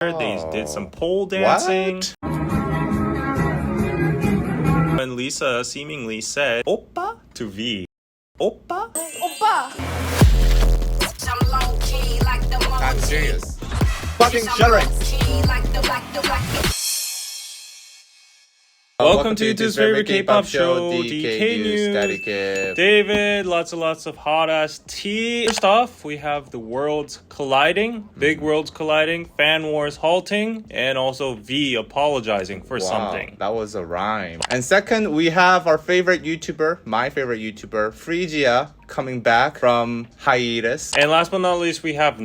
They did some pole dancing. When Lisa seemingly said "Oppa" to V. Oppa? 오빠. I'm serious. Fucking shut it. Welcome to YouTube's favorite K-pop show, DK News. David, lots and lots of hot-ass tea. First off, we have the worlds colliding, big worlds colliding, fan wars halting, and also V apologizing for something. That was a rhyme. And second, we have our favorite YouTuber, my favorite YouTuber, Freezia, coming back from hiatus. And last but not least, we have Joo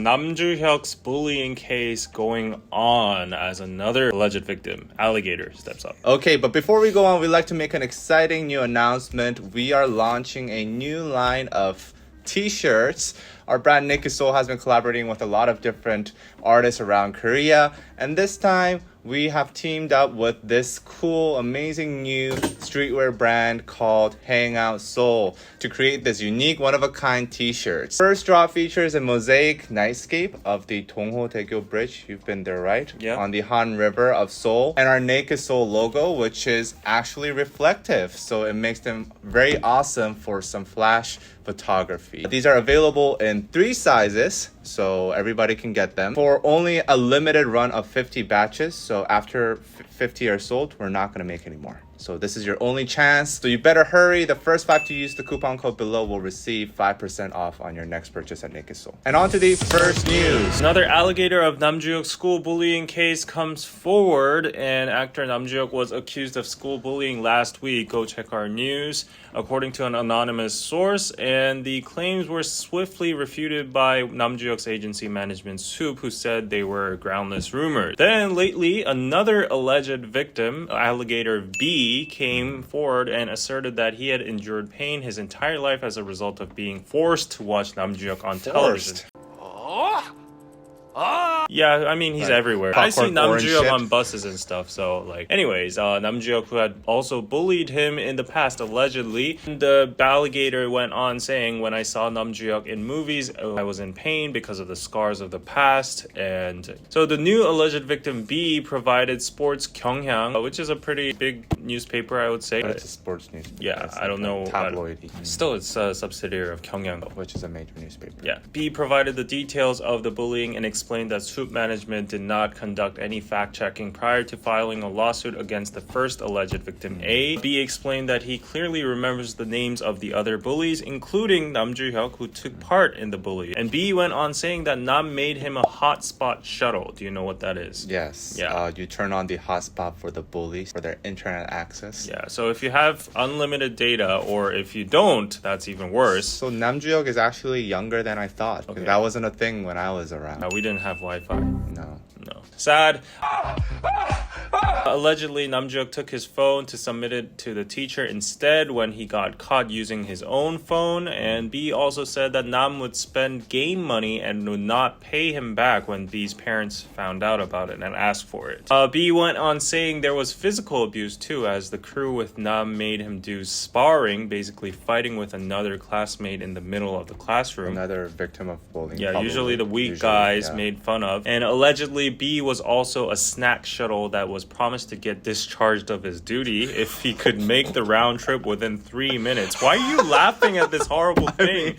Hyuk's bullying case going on as another alleged victim. Alligator steps up. Okay, but before we go on, we'd like to make an exciting new announcement. We are launching a new line of t-shirts. Our brand Naked Soul has been collaborating with a lot of different artists around Korea, and this time we have teamed up with this cool, amazing new streetwear brand called Hangout Soul to create this unique, one-of-a-kind t-shirts. First drop features a mosaic nightscape of the Dongho Daegyo Bridge. You've been there, right? Yeah. On the Han River of Seoul. And our Naked Soul logo, which is actually reflective, so it makes them very awesome for some flash photography. These are available in 3 sizes, so everybody can get them for only a limited run of 50 batches. So after 50 are sold, we're not going to make any more. So this is your only chance. So you better hurry. The first 5 to use the coupon code below will receive 5% off on your next purchase at Naked Soul. And on to the first news. Another alligator of Joo Hyuk's school bullying case comes forward, and actor Joo Hyuk was accused of school bullying last week. Go check our news, according to an anonymous source, and the claims were swiftly refuted by Joo Hyuk's agency management Soup, who said they were groundless rumors. Then lately, another alleged victim, alligator B, came forward and asserted that he had endured pain his entire life as a result of being forced to watch Joo Hyuk on television. Yeah, I mean, he's everywhere. I see Popcorn Joo orange Hyuk shit. on buses and stuff, so like... Anyways, Joo Hyuk, who had also bullied him in the past, allegedly. The alligator went on saying, when I saw Joo Hyuk in movies, I was in pain because of the scars of the past. And so the new alleged victim B provided Sports Gyeongyang, which is a pretty big newspaper, I would say. But it's a sports news. Yeah, I don't know. Tabloid. Still, it's a subsidiary of Gyeongyang. Which is a major newspaper. Yeah. B provided the details of the bullying and explained that Soup management did not conduct any fact-checking prior to filing a lawsuit against the first alleged victim A. B explained that he clearly remembers the names of the other bullies, including Joo Hyuk, who took part in the bully. And B went on saying that Nam made him a hotspot shuttle. Do you know what that is? Yes. Yeah. You turn on the hotspot for the bullies for their internet access. Yeah, so if you have unlimited data, or if you don't, that's even worse. So Joo Hyuk is actually younger than I thought. Okay. That wasn't a thing when I was around. We didn't have Wi-Fi. No. Sad. Allegedly, Joo Hyuk took his phone to submit it to the teacher instead when he got caught using his own phone. And B also said that Nam would spend game money and would not pay him back when B's parents found out about it and asked for it. B went on saying there was physical abuse too, as the crew with Nam made him do sparring, basically fighting with another classmate in the middle of the classroom. Another victim of bullying. Yeah, probably. usually the weak guys made fun of. And allegedly, B was also a snack shuttle that was promised to get discharged of his duty if he could make the round trip within 3 minutes. Why are you laughing at this horrible thing?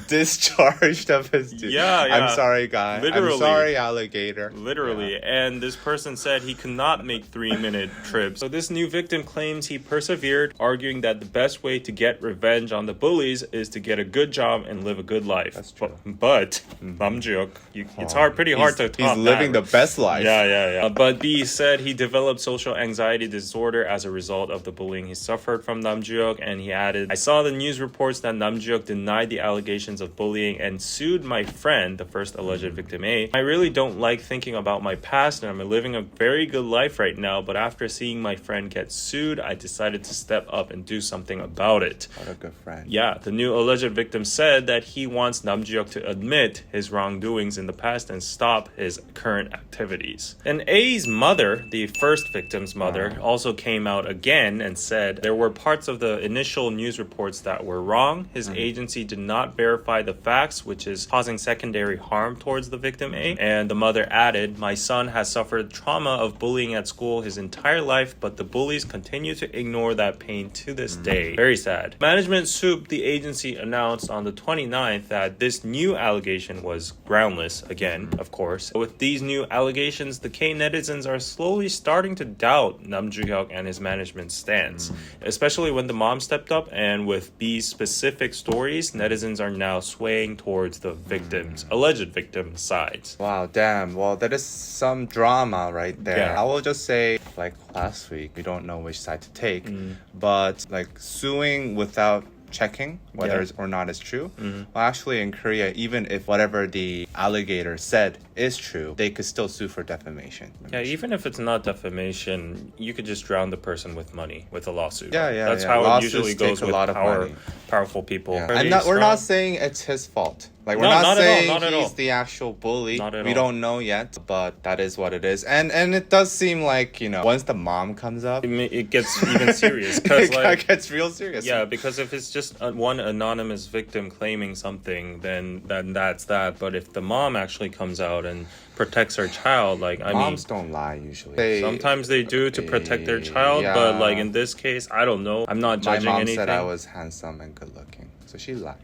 Discharged of his duty. Yeah. I'm sorry, guy. Literally. I'm sorry, alligator. Literally. Yeah. And this person said he could not make 3-minute trips. So this new victim claims he persevered, arguing that the best way to get revenge on the bullies is to get a good job and live a good life. That's true. But Joo Hyuk, it's pretty hard to top He's living that. the best life. Yeah. But B said he developed social anxiety disorder as a result of the bullying he suffered from Joo Hyuk, and he added, I saw the news reports that Joo Hyuk denied the allegations of bullying and sued my friend, the first alleged victim A. I really don't like thinking about my past, and I'm living a very good life right now, but after seeing my friend get sued, I decided to step up and do something about it. What a good friend. Yeah, the new alleged victim said that he wants Joo Hyuk to admit his wrongdoings in the past and stop his current activities. And A's mother, the first first victim's mother, also came out again and said there were parts of the initial news reports that were wrong. His agency did not verify the facts, which is causing secondary harm towards the victim A. And the mother added, my son has suffered trauma of bullying at school his entire life, but the bullies continue to ignore that pain to this day. Very sad. Management Soup, the agency, announced on the 29th that this new allegation was groundless, again, of course. With these new allegations, the K-netizens are slowly starting to doubt Nam Joo Hyuk and his management's stance, especially when the mom stepped up, and with B's specific stories, netizens are now swaying towards the victims, alleged victims' sides. Wow, damn. Well, that is some drama right there. Yeah. I will just say, like last week, we don't know which side to take, but like suing without checking whether it's or not is true. Well, actually in Korea, even if whatever the alligator said is true, they could still sue for defamation. Yeah, even if it's not defamation, you could just drown the person with money, with a lawsuit. Yeah, That's how Lawsuits it usually take goes a with lot of money. powerful people. Yeah. Pretty We're not strong. saying it's his fault. Like, we're No, not not at all, saying not at all. he's the actual bully. Not at We all. don't know yet, but that is what it is. And it does seem like, you know, once the mom comes up, It gets even serious. 'Cause, it gets real serious. yeah, because if it's just one anonymous victim claiming something, then that's that. But if the mom actually comes out and protects her child, like, I mean, Moms don't lie usually. sometimes they do to protect their child, Yeah. but like in this case, I don't know. I'm not My judging mom anything. said I was handsome and good looking, so she lied.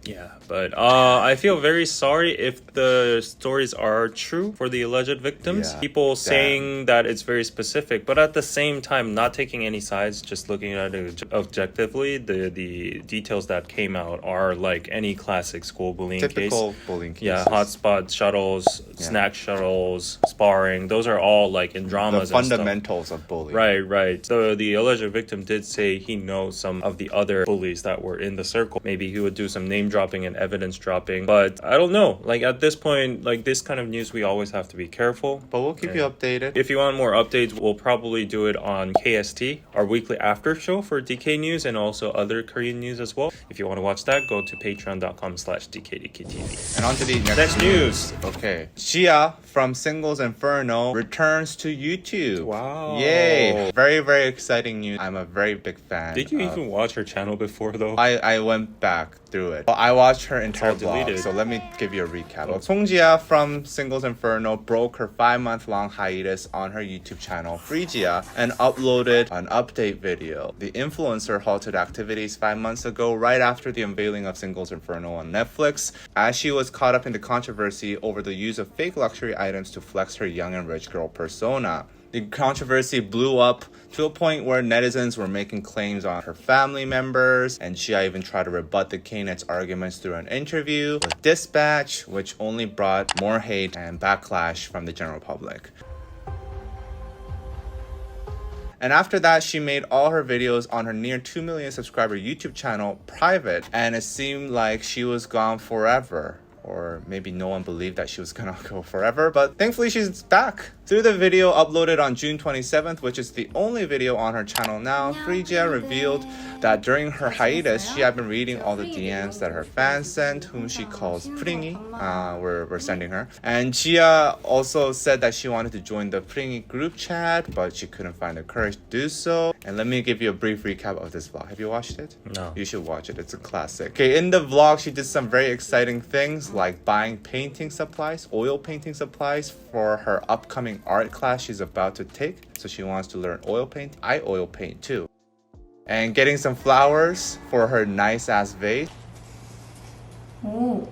Yeah, but I feel very sorry if the stories are true for the alleged victims. Yeah, People damn. saying that it's very specific, but at the same time, not taking any sides, just looking at it objectively, the details that came out are like any classic school bullying Typical case. bullying cases. Yeah, hotspot shuttles, snack shuttles, sparring. Those are all like in The dramas and stuff. fundamentals of bullying. Right. So the alleged victim did say he knows some of the other bullies that were in the circle. Maybe he would do some name dropping and evidence dropping. But I don't know. Like at this point, like this kind of news, we always have to be careful. But we'll keep you updated. If you want more updates, we'll probably do it on KST, our weekly after show for DK News and also other Korean news as well. If you want to watch that, go to patreon.com/DKDKTV. And on to the Next news. Okay. Shia from Singles Inferno returns to YouTube. Wow. Yay. Very, very exciting news. I'm a very big fan. Did you of- even watch her channel before though? I went back through it. Well, I watched her entire all deleted. vlog, so let me give you a recap. Songjia from Singles Inferno broke her 5-month-long hiatus on her YouTube channel, Freezia, and uploaded an update video. The influencer halted activities 5 months ago, right after the unveiling of Singles Inferno on Netflix, as she was caught up in the controversy over the use of fake luxury items to flex her young and rich girl persona. The controversy blew up to a point where netizens were making claims on her family members, and Shia even tried to rebut the K-Net's arguments through an interview with Dispatch, which only brought more hate and backlash from the general public. And after that, she made all her videos on her near 2 million subscriber YouTube channel private, and it seemed like she was gone forever. Or maybe no one believed that she was gonna go forever, but thankfully she's back. Through the video uploaded on June 27th, which is the only video on her channel now, Freezia revealed that during her hiatus, she had been reading all the DMs that her fans sent, whom she calls Pringy. We're sending her. And Gia also said that she wanted to join the Pringy group chat, but she couldn't find the courage to do so. And let me give you a brief recap of this vlog. Have you watched it? No. You should watch it. It's a classic. Okay, in the vlog, she did some very exciting things like buying painting supplies, oil painting supplies for her upcoming art class she's about to take. So she wants to learn oil paint. I oil paint too. And getting some flowers for her nice ass vase. 오,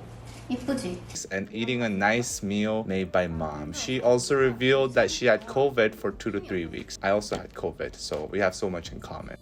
이쁘지? And eating a nice meal made by mom. She also revealed that she had COVID for 2 to 3 weeks. I also had COVID, so we have so much in common.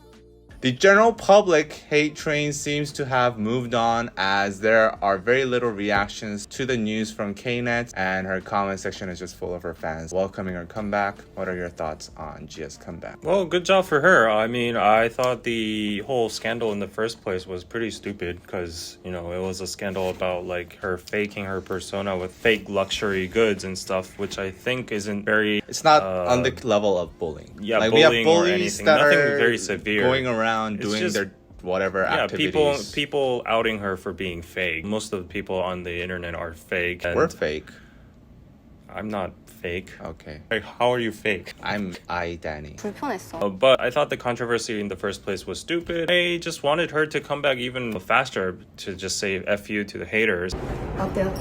The general public hate train seems to have moved on, as there are very little reactions to the news from K-Net, and her comment section is just full of her fans welcoming her comeback. What are your thoughts on Gia's comeback? Well, good job for her. I mean, I thought the whole scandal in the first place was pretty stupid because, you know, it was a scandal about like her faking her persona with fake luxury goods and stuff, which I think isn't very... It's not on the level of bullying. Yeah, like bullying we have or bullies anything. that Nothing are very severe. going around doing just- their whatever Yeah, activities. people outing her for being fake. Most of the people on the internet are fake. And We're fake. I'm not fake. Okay. Like, how are you fake? I'm Danny. 불편했어. But I thought the controversy in the first place was stupid. I just wanted her to come back even faster to just say F you to the haters. 어때요?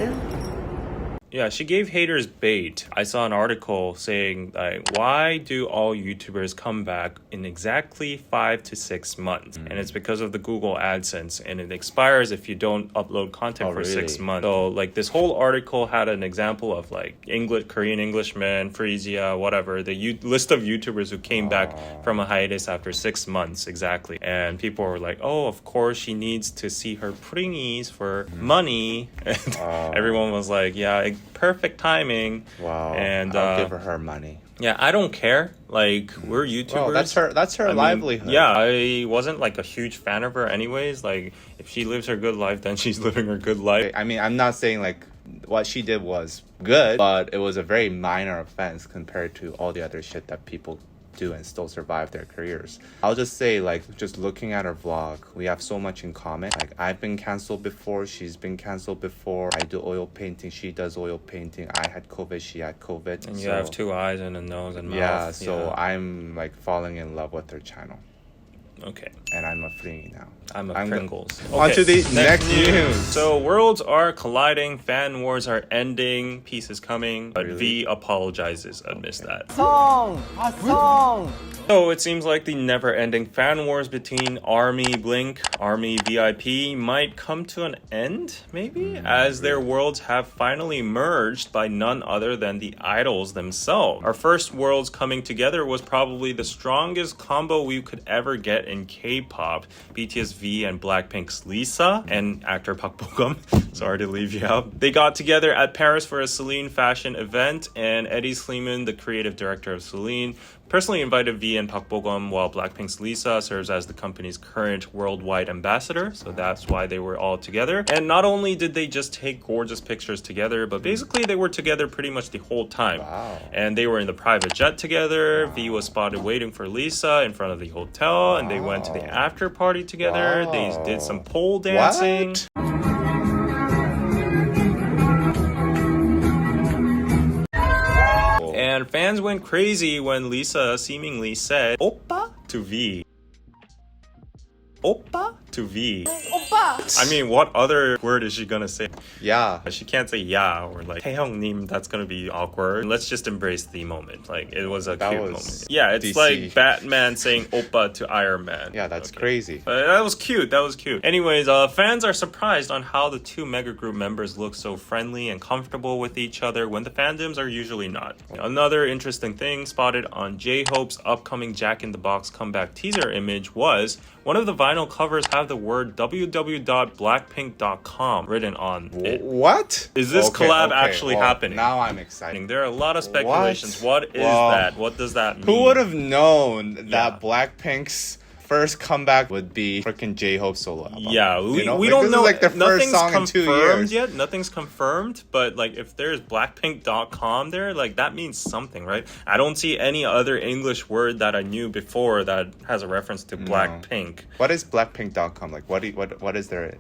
Yeah, she gave haters bait. I saw an article saying, like, why do all YouTubers come back in exactly 5 to 6 months? And it's because of the Google AdSense, and it expires if you don't upload content for 6 months. So, like, this whole article had an example of, like, Korean Englishmen, Freezia, whatever, the list of YouTubers who came back from a hiatus after 6 months, exactly. And people were like, oh, of course she needs to see her pringies for money. And everyone was like, yeah, perfect timing. Wow. And I'll give her money. yeah, I don't care. Like, we're YouTubers. Well, that's her I mean, livelihood. yeah, I wasn't like a huge fan of her anyways. Like, if she lives her good life, then she's living her good life. I mean, I'm not saying like what she did was good, but it was a very minor offense compared to all the other shit that people do and still survive their careers. I'll just say, like, just looking at her vlog, we have so much in common. Like, I've been canceled before, she's been canceled before. I do oil painting, she does oil painting. I had COVID, she had COVID. And you have 2 eyes and a nose and mouth. Yeah, so I'm like falling in love with her channel. Okay. And I'm a free now. I'm a Pringles. On to the next news. So worlds are colliding, fan wars are ending, peace is coming, but V apologizes amidst that. So it seems like the never-ending fan wars between Army Blink, Army VIP might come to an end, maybe? As their worlds have finally merged by none other than the idols themselves. Our first worlds coming together was probably the strongest combo we could ever get in K-pop. BTS V and Blackpink's Lisa and actor Park Bo-gum. Sorry to leave you out. They got together at Paris for a Celine fashion event, and Eddie Sleeman, the creative director of Celine, personally invited V and Park Bo-gum, while Blackpink's Lisa serves as the company's current worldwide ambassador. So that's why they were all together. And not only did they just take gorgeous pictures together, but basically they were together pretty much the whole time. Wow. And they were in the private jet together. V was spotted waiting for Lisa in front of the hotel, and they went to the after party together. They did some pole dancing. And fans went crazy when Lisa seemingly said "Oppa" to V. Oppa to V. 오빠! I mean, what other word is she gonna say? Yeah. She can't say yeah or like 태형님. That's gonna be awkward. Let's just embrace the moment. Like, it was a cute moment. Yeah, it's DC. like Batman saying "Oppa" to Iron Man. Yeah, that's crazy. That was cute. That was cute. Anyways, fans are surprised on how the two mega group members look so friendly and comfortable with each other when the fandoms are usually not. Another interesting thing spotted on J-Hope's upcoming Jack in the Box comeback teaser image was one of the vinyl covers have the word www.blackpink.com written on it. What? Is this collab actually happening? Now I'm excited. There are a lot of speculations. What is that? What does that mean? Who would have known that Blackpink's first comeback would be freaking J-Hope solo album? Yeah, we Like, don't this know. Is like the first Nothing's song in 2 confirmed years. yet. Nothing's confirmed, but like if there's Blackpink.com there, like that means something, right? I don't see any other English word that I knew before that has a reference to Blackpink. What is Blackpink.com? Like, what is there?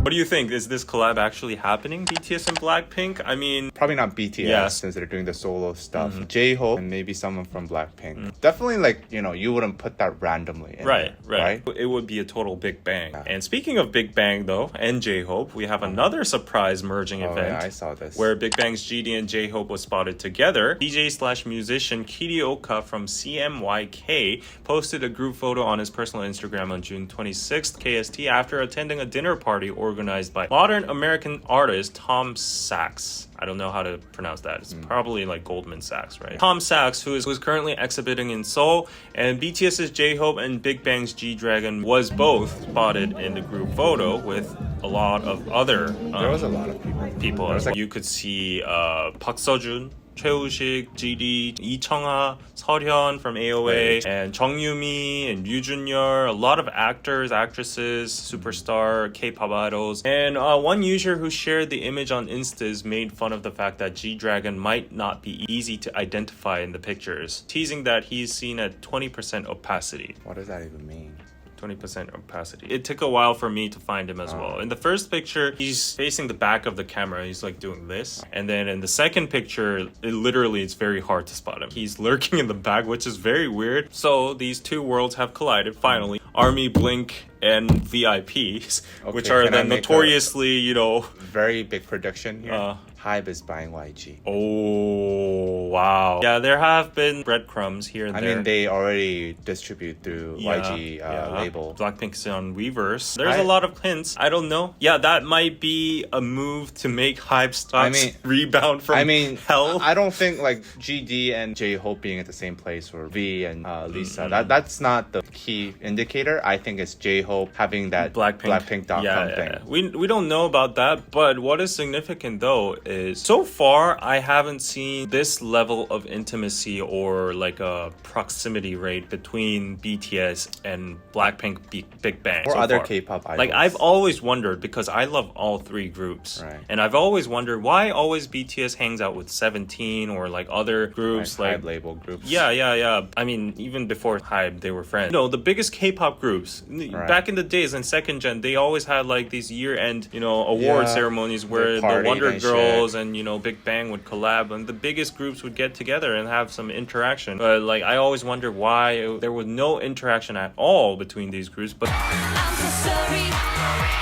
What do you think? Is this collab actually happening? BTS and Blackpink? I mean, Probably not BTS Yeah. since they're doing the solo stuff. J-Hope and maybe someone from Blackpink. Definitely, like, you wouldn't put that randomly in right. there, It would be a total Big Bang. And speaking of Big Bang, though, and J-Hope, we have another surprise merging event. Yeah, I saw this. Where Big Bang's GD and J-Hope was spotted together. DJ/musician Kirioka from CMYK posted a group photo on his personal Instagram on June 26th KST after attending a dinner party organized by modern American artist Tom Sachs. I don't know how to pronounce that. It's probably like Goldman Sachs, right? Tom Sachs, who is currently exhibiting in Seoul, and BTS's J-Hope and Big Bang's G-Dragon was both spotted in the group photo with a lot of other There was a lot of people. as well. You could see Park Seo-joon, 최우식, GD, 이청아, 설현 from AOA, and Jung Yoo-mi and Yoo Jun-yeol, a lot of actors, actresses, superstar, K-pop idols. And one user who shared the image on Instas made fun of the fact that G-Dragon might not be easy to identify in the pictures, teasing that he's seen at 20% opacity. What does that even mean? 20% opacity. It took a while for me to find him as well. In the first picture, he's facing the back of the camera. He's like doing this. And then in the second picture, it's very hard to spot him. He's lurking in the back, which is very weird. So these two worlds have collided finally. Army, Blink, and VIPs, which are the notoriously, very big prediction here. Hybe is buying YG. Oh, wow. Yeah, there have been breadcrumbs here and there. I mean, they already distribute through YG label. Blackpink's on Weverse. There's a lot of hints. I don't know. Yeah, that might be a move to make Hybe stocks rebound from hell. I don't think like GD and J-Hope being at the same place, or V and Lisa. That's not the key indicator. I think it's J-Hope having that Blackpink.com thing. We don't know about that, but what is significant though is so far I haven't seen this level of intimacy or like a proximity rate between BTS and Blackpink Big Bang or so other far. K-pop idols. Like I've always wondered, because I love all three groups, and I've always wondered why always BTS hangs out with 17 or like other groups, like Hybe label groups. Yeah. I mean, even before Hybe, they were friends. The biggest K-pop groups back in the days in second gen, they always had like these year-end, award ceremonies where the Wonder Girls and Big Bang would collab, and the biggest groups would get together and have some interaction. But like I always wondered why there was no interaction at all between these groups. But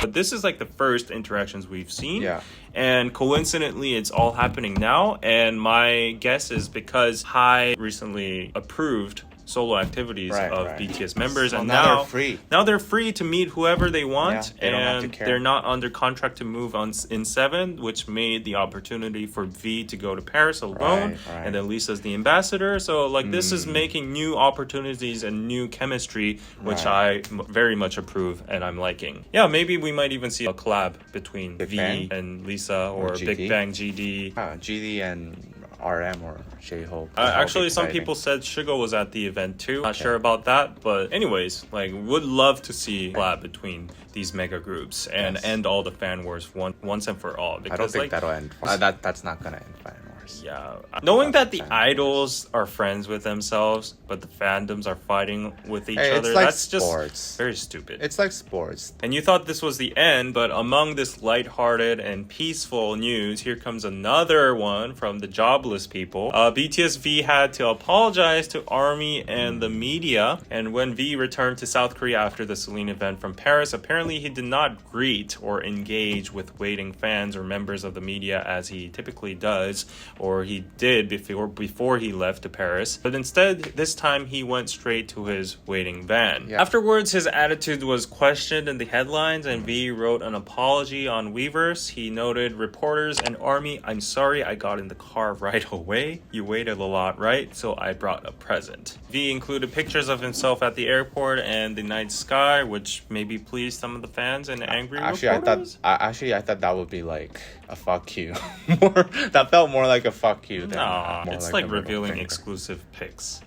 this is like the first interactions we've seen. Yeah. And coincidentally, it's all happening now. And my guess is because Hybe recently approved solo activities of BTS members, and now they're free. Now they're free to meet whoever they want, they don't have to care. They're not under contract to move on in 7, which made the opportunity for V to go to Paris alone, and then Lisa's the ambassador. So like this is making new opportunities and new chemistry, which I very much approve and I'm liking. Yeah, maybe we might even see a collab between V and Lisa, or Big Bang GD. GD and RM or J-Hope. Actually, some people said Suga was at the event too. Not sure about that, but anyways, like would love to see a collab between these mega groups and end all the fan wars once and for all. Because I don't think that'll end. That's not gonna end fan wars. Yeah, knowing that the idols are friends with themselves, but the fandoms are fighting with each other, like that's sports. Just very stupid. It's like sports. And you thought this was the end, but among this lighthearted and peaceful news, here comes another one from the jobless people. BTS V had to apologize to ARMY and the media, and when V returned to South Korea after the Celine event from Paris, apparently he did not greet or engage with waiting fans or members of the media as he typically does, or he did before he left to Paris, but instead this time he went straight to his waiting van. Afterwards, his attitude was questioned in the headlines, and V wrote an apology on Weverse. He noted, "Reporters and ARMY, I'm sorry I got in the car right away. You waited a lot, right? So I brought a present." V included pictures of himself at the airport and the night sky, which maybe pleased some of the fans and angry reporters. I thought that would be like a fuck you. That felt more like a fuck you. It's like revealing exclusive pics.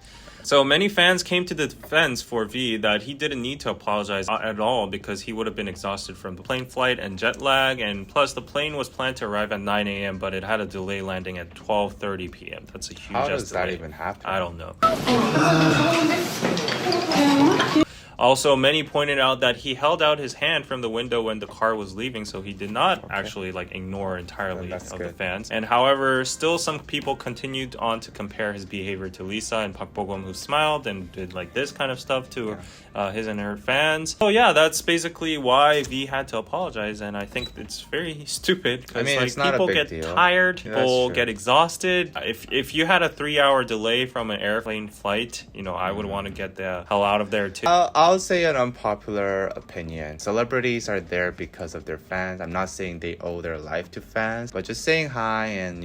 So many fans came to the defense for V that he didn't need to apologize at all because he would have been exhausted from the plane flight and jet lag, and plus the plane was planned to arrive at 9 a.m. but it had a delay landing at 12:30 p.m. That's a huge How does delay. that even happen? I don't know. Also, many pointed out that he held out his hand from the window when the car was leaving, so he did not actually ignore entirely the fans. And however, still some people continued on to compare his behavior to Lisa and Park Bo-gum, who smiled and did like this kind of stuff to his and her fans. So yeah, that's basically why V had to apologize, and I think it's very stupid because it's not people a big get deal. tired, people get exhausted. If you had a 3-hour delay from an airplane flight, I would want to get the hell out of there too. I'll say an unpopular opinion. Celebrities are there because of their fans. I'm not saying they owe their life to fans, but just saying hi and,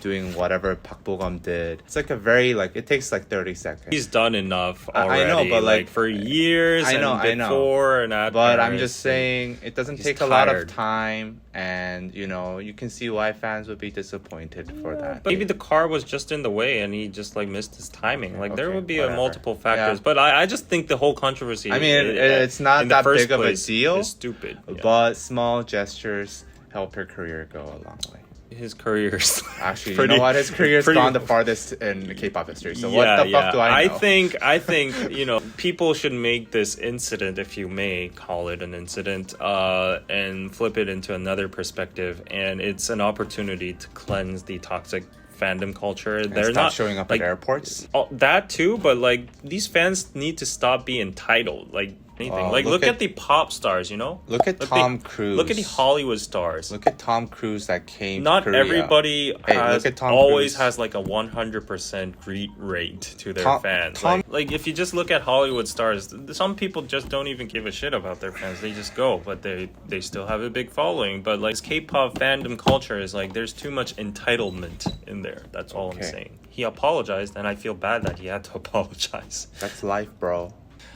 doing whatever Park Bo-gum did. It's like it takes like 30 seconds. He's done enough already. I know, but like for years I know. and after. But I'm just saying it doesn't take a lot of time, and, you can see why fans would be disappointed for that. But maybe the car was just in the way and he just missed his timing. There would be multiple factors. Yeah. But I just think the whole controversy, it's not that big of a deal. It's stupid. But small gestures help your career go a long way. his career's Actually, pretty- you know what? His career's pretty- gone the farthest in K-pop history. So what the fuck do I know? I think you know, people should make this incident, if you may call it an incident, and flip it into another perspective. And it's an opportunity to cleanse the toxic fandom culture. And They're stop not showing up like at airports. that too, but like these fans need to stop being entitled. Like anything. Like look at the pop stars, you know. Look at Tom Cruise. Look at the Hollywood stars. Look at Tom Cruise that came. Not to Korea. everybody look at Tom always Cruise. has like a 100% greet rate to their Tom- fans. Tom- Like if you just look at Hollywood stars, some people just don't even give a shit about their fans. They just go, but they still have a big following. But like K-pop fandom culture is like there's too much entitlement in there. That's all I'm Okay. saying. He apologized, and I feel bad that he had to apologize. That's life, bro.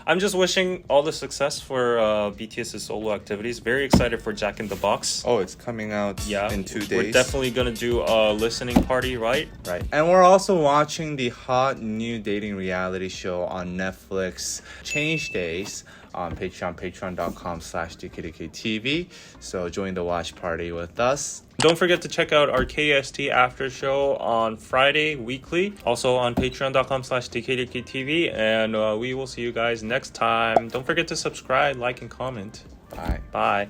I'm just wishing all the success for BTS's solo activities. Very excited for Jack in the Box. Oh, it's coming out Yeah, in 2 days. We're definitely gonna do a listening party, right? Right. And we're also watching the hot new dating reality show on Netflix, Change Days, on Patreon, patreon.com/DKDKTV. So join the watch party with us. Don't forget to check out our KST after show on Friday weekly. Also on patreon.com/DKDKTV. And we will see you guys next time. Don't forget to subscribe, like, and comment. Bye. Bye.